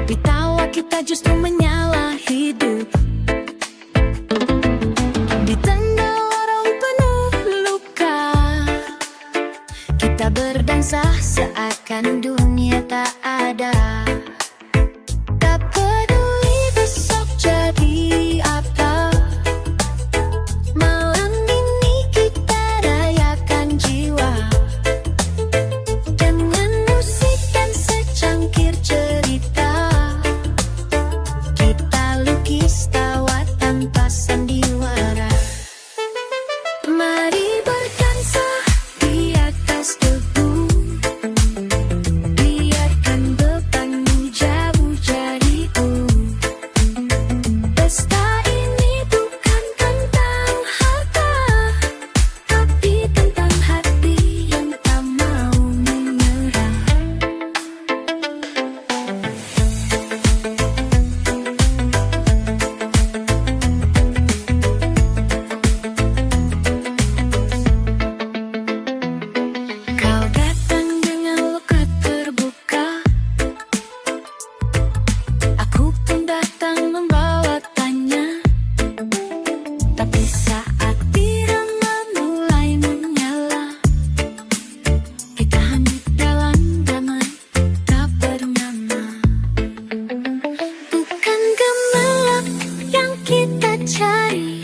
Tapi tawa kita justru menyala hidup. Di tengah lorong penuh luka, kita berdansa seakan dunia tak ada. Tak peduli besok jadi apa, malam ini kita rayakan jiwa. Dengan musik dan secangkir cerita, kita lukis tawa tanpa sandiwara. Mari berdansa di atas debu, biarkan bebanmu jauh jariku. Pesta ini bukan tentang harta, tapi tentang hati yang tak mau menyerah. Kau datang dengan logat terbuka, aku pun datang membawa tanya. Tapi saat irama mulai menyala, kita hanyut dalam damai tak bernama. Bukan gemerlap yang kita cari,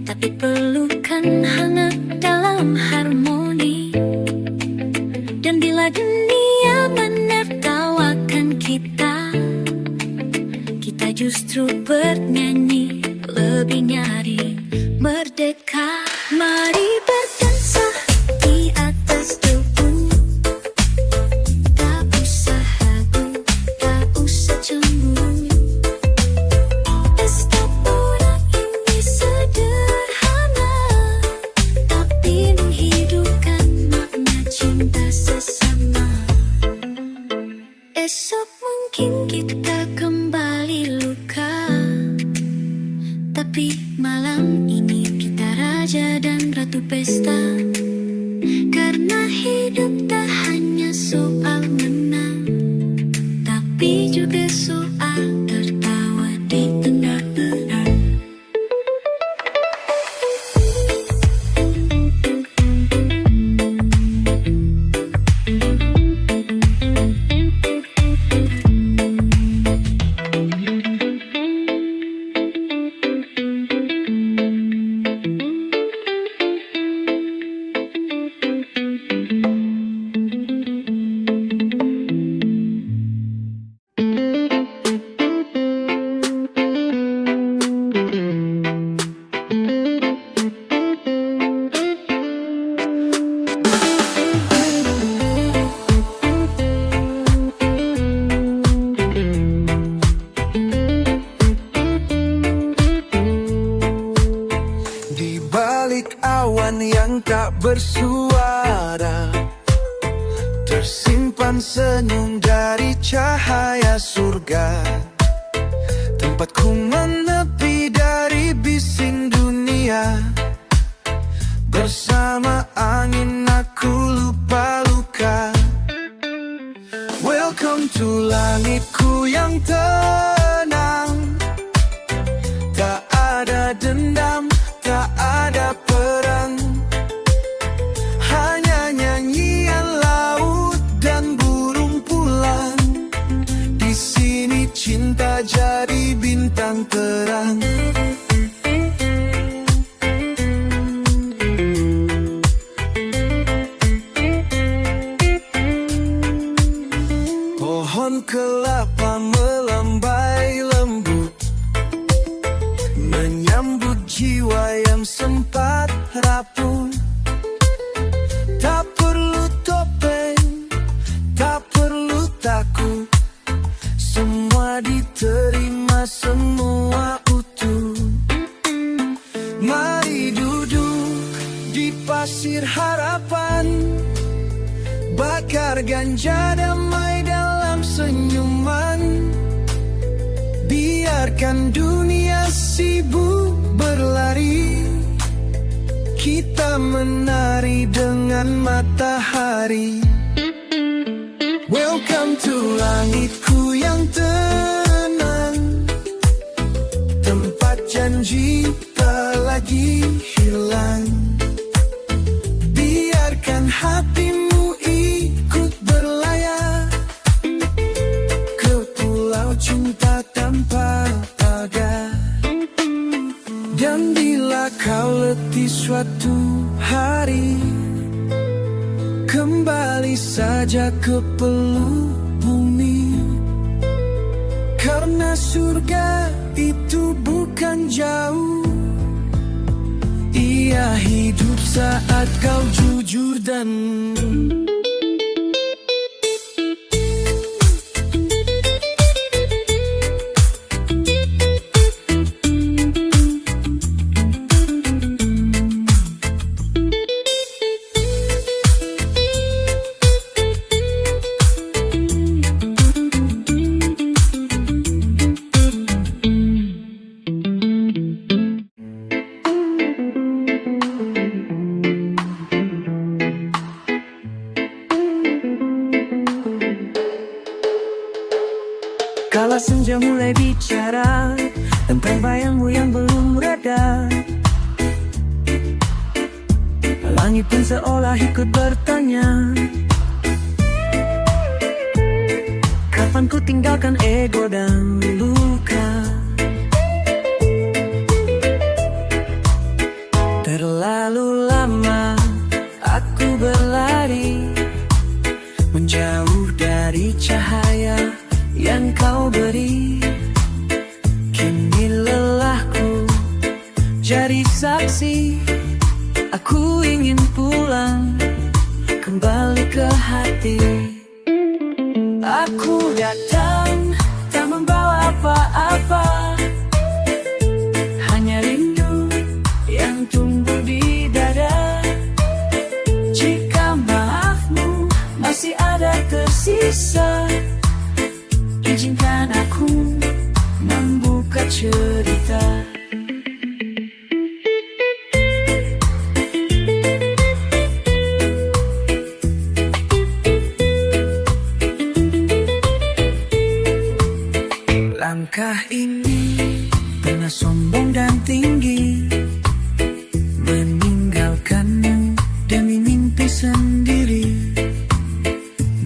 tapi pelukan hangat dalam harmoni. Dan bila dunia menertawakan kita, kita justru bernyanyi lebih nyaring merdeka. Mari berdansa di atas debu, tak usah ragu, tak usah cemburu. Pesta pura ini sederhana, tapi menghidupkan makna cinta sesama. Esok mungkin kita kembali luka, tapi malam ini kita raja dan ratu pesta. Karena hidup tak hanya soal menang, tapi juga soal tertawa di tengah perang. Di balik awan yang tak bersuara, tersimpan senyum dari cahaya surga. Tempatku menepi dari bising dunia, bersama angin aku lupa luka. Welcome to langitku yang tenang, tak ada dendam, tak ada perang, hanya nyanyian laut dan burung pulang. Di sini cinta jadi bintang terang. Pohon kelapa melambai lembut, menyambut jiwa yang sempat rapuh. Tak perlu topeng, tak perlu takut, semua diterima, semua utuh. Mari duduk di pasir harapan, bakar ganja damai dalam senyuman. Biarkan dunia sibuk berlari, kita menari dengan matahari. Welcome Sentuh langitku yang tenang, tempat janji tak lagi hilang. Biarkan hatimu ikut berlayar ke pulau cinta tanpa pagar. Dan bila kau letih suatu hari, kembali saja ke peluk bumi. Karena surga itu bukan jauh, ia hidup saat kau jujur dan kala senja mulai bicara tentang bayangmu yang belum reda. Langit pun seolah ikut bertanya, kapan ku tinggalkan ego dan luka. Terlalu lama aku berlari, menjauh dari cahaya yang kau beri. Kini lelahku jadi saksi, aku ingin pulang kembali ke hati. Aku datang tak membawa apa-apa, hanya rindu yang tumbuh di dada. Jika maafmu masih ada tersisa, izinkan aku membuka cerita. Langkah ini pernah sombong dan tinggi, meninggalkanmu demi mimpi sendiri.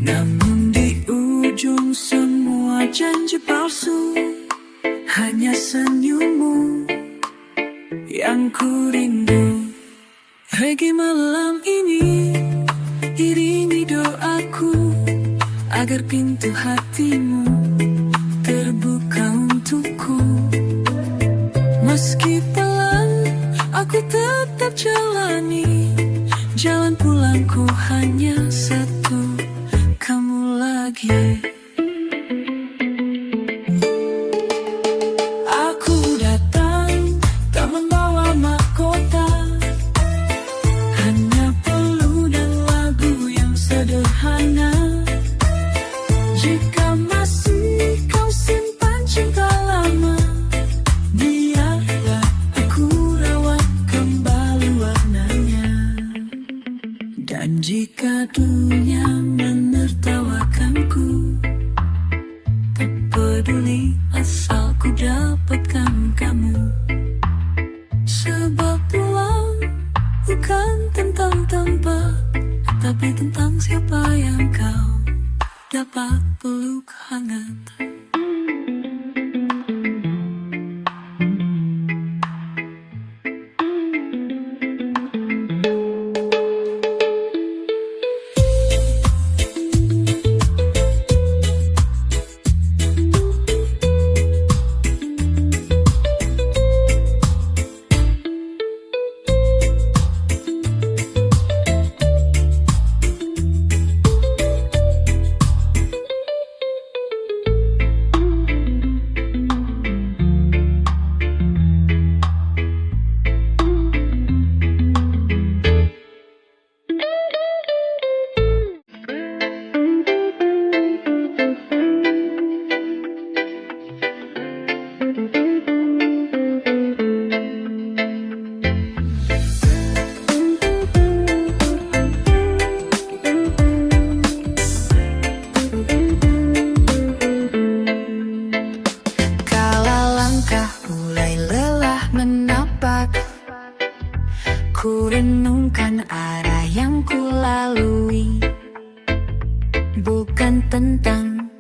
Namun di ujung semua janji palsu, hanya senyummu yang ku rindu. Pagi malam ini iringi doaku, agar pintu hatimu terbuka untukku. Meski pelan, aku tetap jalani jalan pulangku, hanya satu, kamu lagi. Aku datang tak membawa mahkota, hanya peluh dan lagu yang sederhana. Jika masih kau simpan cinta lama, biarlah aku rawat kembali warnanya. Dan jika dunia menertawakanku, tak peduli asal ku dapatkan kamu. Sebab pulang bukan tentang tempat, tapi tentang siapa yang kau dapat peluk hangat.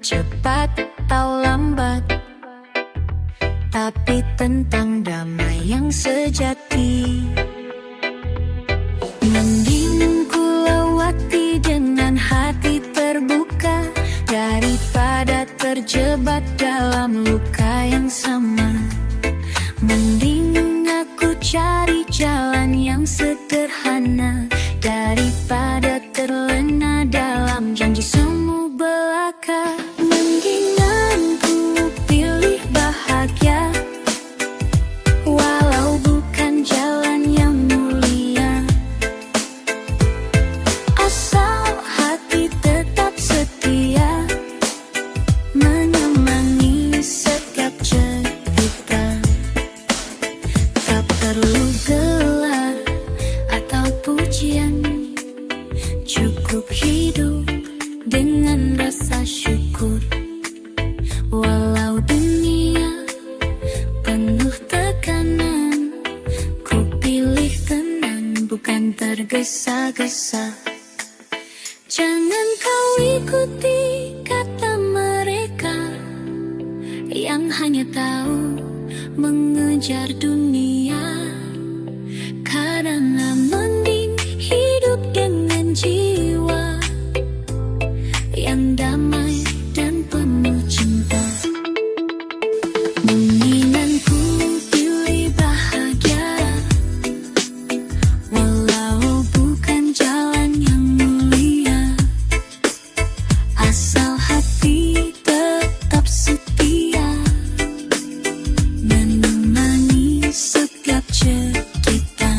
cepat atau lambat, tapi tentang damai yang sejati. Mending ku lewati dengan hati terbuka daripada terjebak dalam luka yang sama. Mending aku cari jalan yang sederhana daripada terlena dalam janji semu belaka. Mendingan ku pilih bahagia walau bukan jalan yang mulia, asal hati tetap setia menemani setiap cerita. Tak perlu gelar atau pujian, cukup hidup dengan rasa syukur. Walau dunia penuh tekanan, ku pilih tenang bukan tergesa-gesa. Jangan kau ikuti kata mereka yang hanya tahu mengejar dunia, karena mending hidup dengan jiwa yang damai dan penuh cinta. Mendingan ku pilih bahagia walau bukan jalan yang mulia, asal hati tetap setia menemani setiap cerita.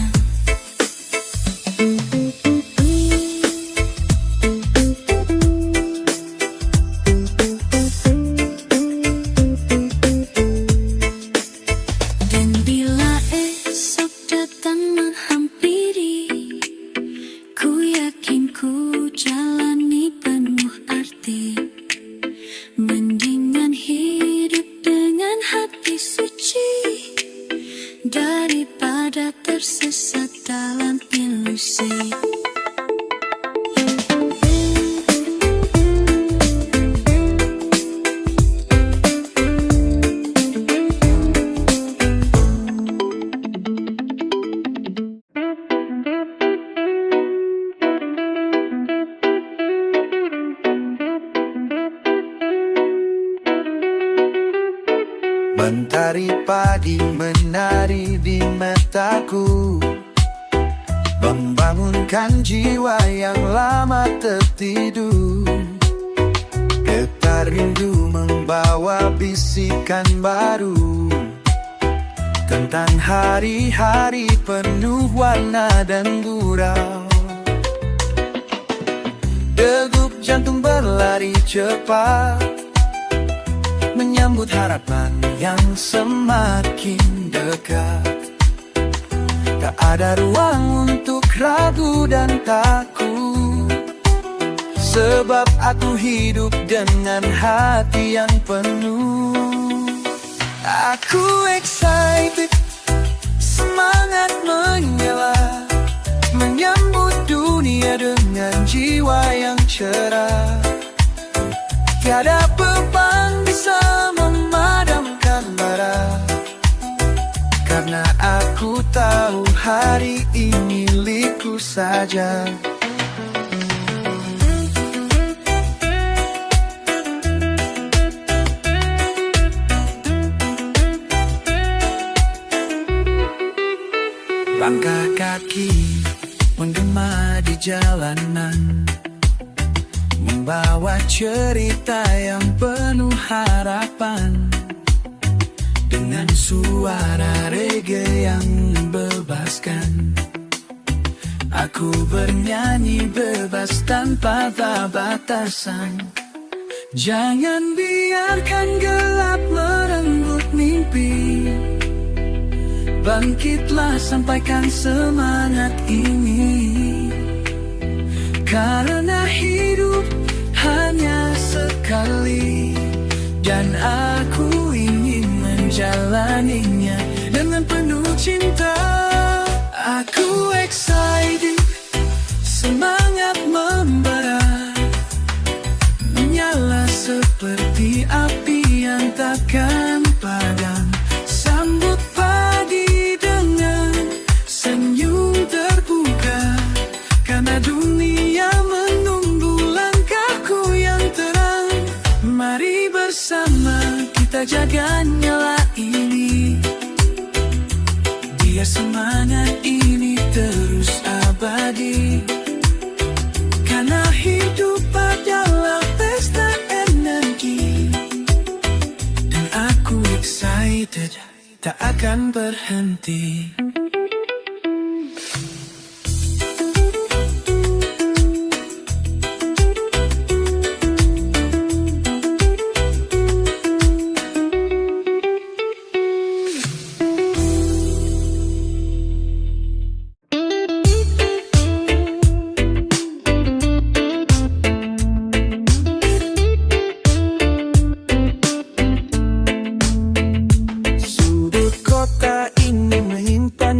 Dan bila esok datang menghampiri, ku yakin ku jalani penuh arti. Mendingan hidup dengan hati suci daripada tersesat dalam ilusi. Mentari pagi menari di mataku, membangunkan jiwa yang lama tertidur. Getar rindu membawa bisikan baru tentang hari-hari penuh warna dan gurau. Degup jantung berlari cepat menyambut harapan yang semakin dekat. Tak ada ruang untuk ragu dan takut, sebab aku hidup dengan hati yang penuh. Aku excited, semangat menyala, menyambut dunia dengan jiwa yang cerah. Tiada beban bisa memadamkan bara, karena aku tahu hari ini milikku saja. Langkah kaki menggema di jalanan, membawa cerita yang penuh harapan. Dengan suara reggae yang membebaskan, aku bernyanyi bebas tanpa batasan. Jangan biarkan gelap merenggut mimpi, bangkitlah sampaikan semangat ini. Karena hidup hanya sekali, dan aku ingin menjalaninya dengan penuh cinta. Aku excited, semangat membara, menyala seperti seperti api yang takkan padam. Sambut pagi dengan senyum terbuka, karena dunia menunggu langkahku yang terang. Mari bersama kita jaga nyala ini, biar semangat ini terus abadi. Karena hidup adalah pesta energi, dan aku excited, tak akan berhenti.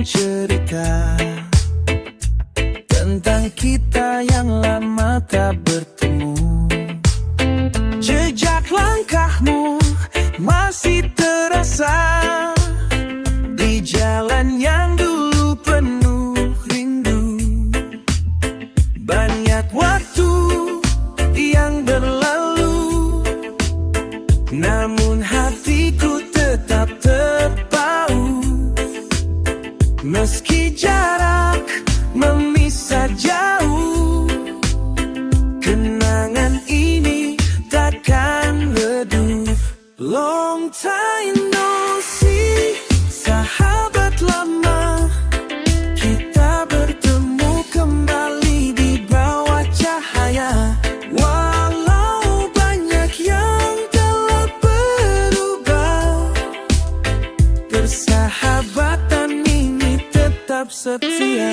Cerita tentang kita yang lama tak bertemu. Jejak langkahmu masih terasa di jalan yang dulu penuh rindu. Banyak waktu yang berlalu, namun hatiku tetap terpaut. Meski jarak memisah jauh, kenangan ini takkan redup. Long time no see, sahabat lama, kita bertemu kembali di bawah cahaya. Walau banyak yang telah berubah, persahabatan tetap setia.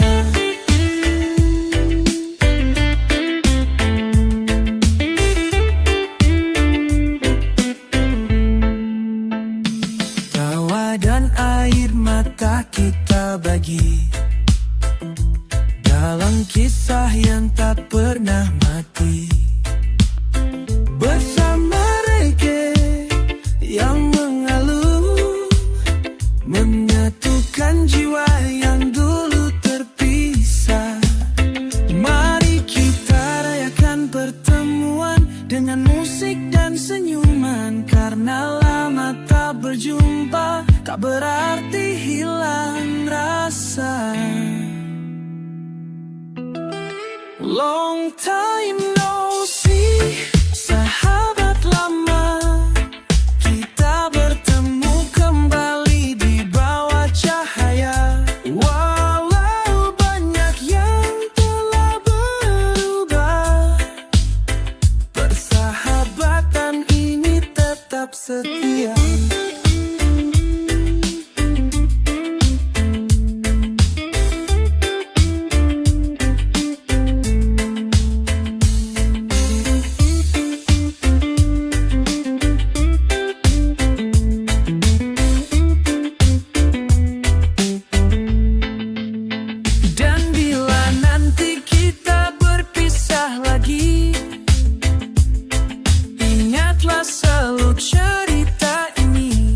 Tawa dan air mata kita bagi dalam kisah yang tak pernah mati. Bersama reggae yang mengalir, menyatukan jiwa yang dulu terpisah. Mari kita rayakan pertemuan dengan musik dan senyuman, karena lama tak berjumpa tak berarti hilang rasa. Long time no see, sahabat lama, kita bertemu kembali di bawah cahaya. Walau banyak yang telah berubah, persahabatan ini tetap setia. Selalu cerita ini,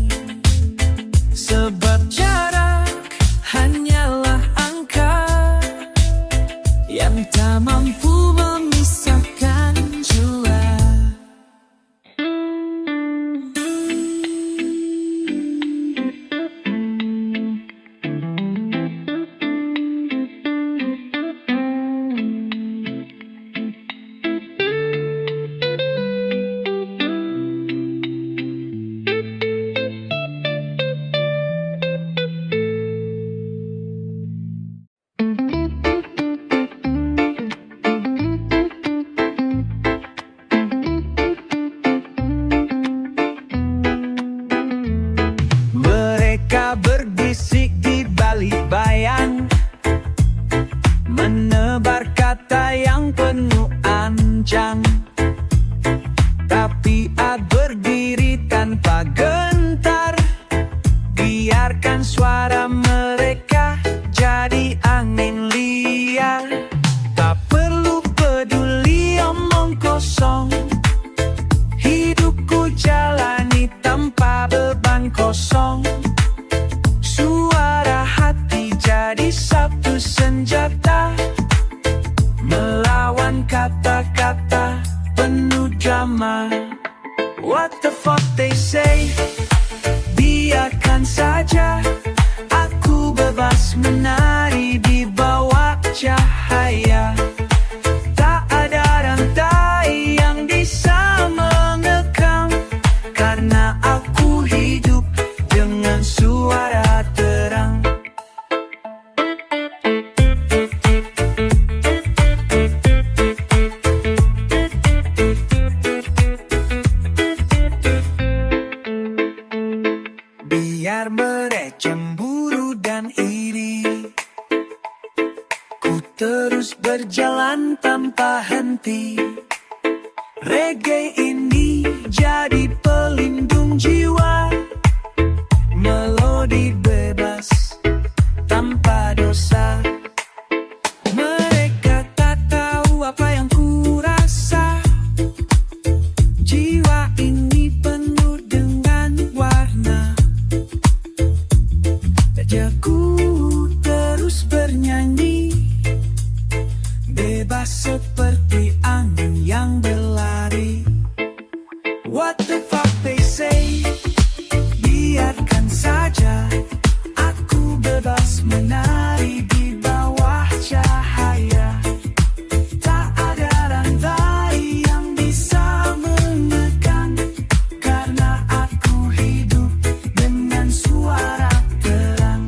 kosong. Suara hati jadi satu senjata, melawan kata-kata penuh drama. What the fuck they say? Biarkan saja, aku bebas menari di bawah cahaya. Tak ada rantai yang bisa mengekang, karena aku hidup dengan suara terang. Biar mereka cemburu dan iri, ku terus berjalan tanpa henti. Reggae ini jadi pelindung jiwa, melodi bebas tanpa dosa. Mereka tak tahu apa yang ku rasa. Jiwa ini penuh dengan warna. Wajahku terus bernyanyi, bebas seperti angin yang berlari. What the fuck they say? Biarkan saja, aku bebas menari di bawah cahaya. Tak ada rantai yang bisa menekan, karena aku hidup dengan suara terang.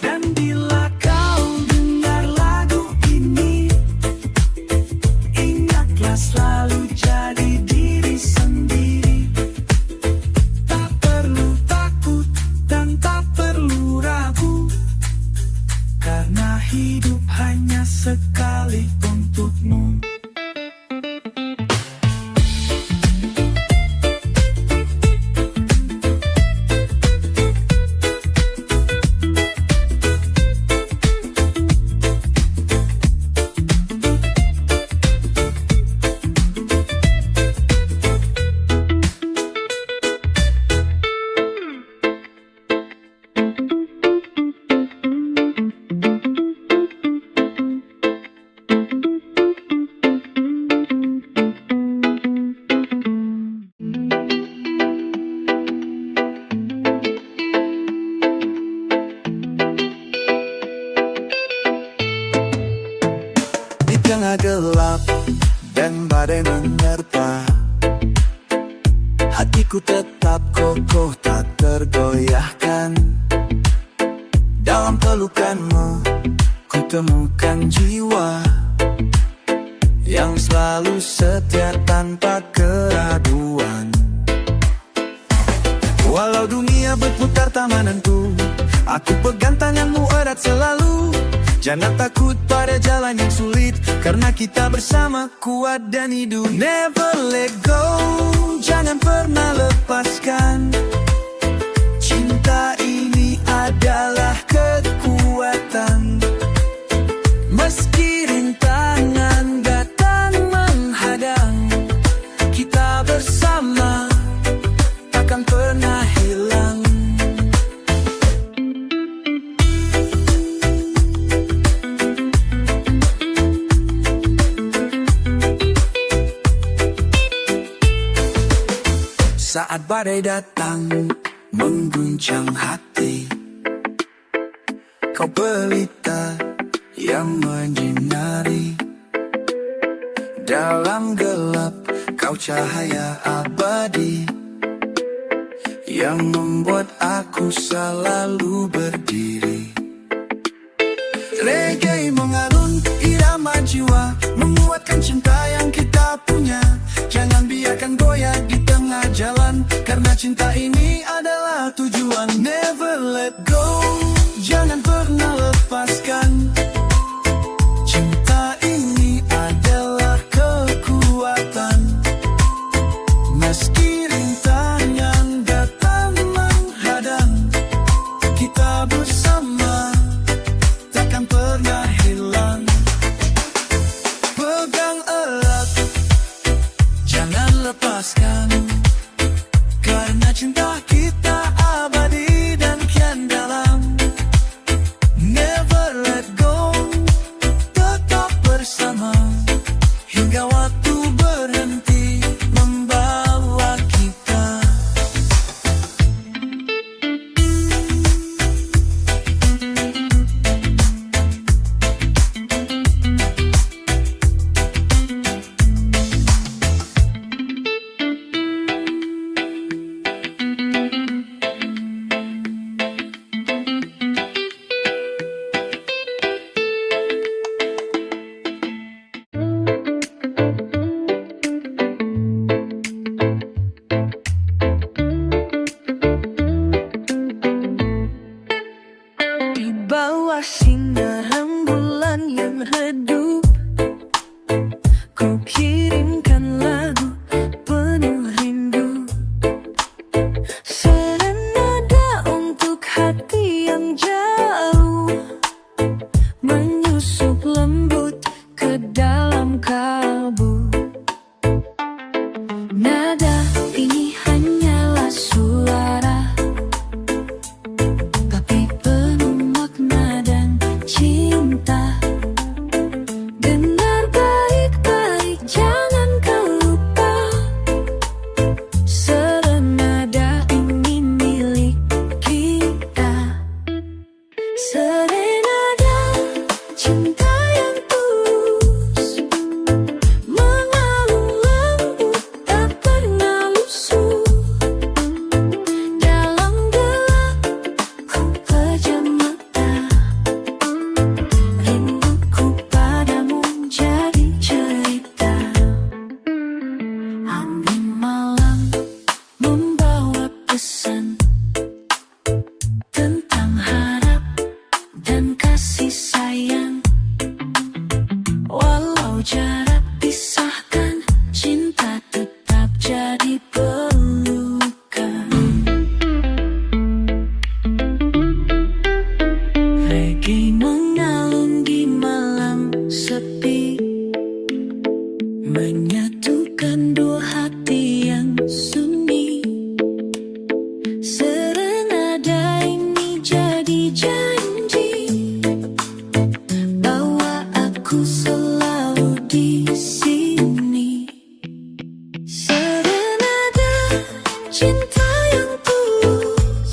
Dan bila kau dengar lagu ini, ingatlah selalu jadi diri sendiri. Tak perlu takut dan tak perlu ragu, karena hidup hanya sekali untukmu. Di tengah gelap dan badai menerpa, hatiku tetap kokoh tak tergoyahkan. Dalam pelukanmu ku temukan jiwa yang selalu setia tanpa keraguan. Walau dunia berputar tak menentu, aku pegang tanganmu erat selalu. Jangan takut pada jalan yang sulit, karena kita bersama kuat dan hidup. Never let go, jangan pernah lepaskan. Cinta ini adalah kekuatan. Meski rintangan datang menghadang, kita bersama takkan pernah hilang. Saat badai datang mengguncang hati, kau pelita yang menyinari. Dalam gelap kau cahaya abadi, yang membuat aku selalu berdiri. Reggae mengalun irama jiwa, menguatkan cinta yang kita punya. Jangan biarkan goyah di tengah jalan, karena cinta ini adalah tujuan. Never let go, jangan pernah lepaskan. Cinta ini adalah kekuatan. Meski rintangan datang menghadang, kita bersama takkan pernah hilang. Pegang erat, jangan lepaskan, karena cinta kita pesan tentang harap dan kasih sayang. Walau jarak pisahkan, cinta tetap jadi pelukan. Reggae mengalun di malam sepi, menyatukan dua hati yang sunyi. Serenada ini jadi janji bahwa aku selalu di sini. Serenada cinta yang tulus,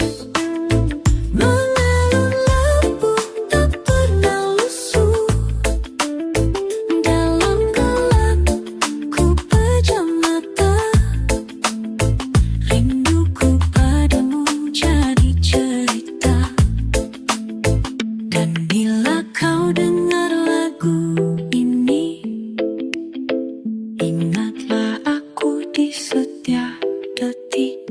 mengalun lembut tak pernah lusuh. Dalam gelap ku pejam mata, rinduku padamu jadi cerita. Dan bila kau dengar lagu ini, ingatlah aku di setiap detik.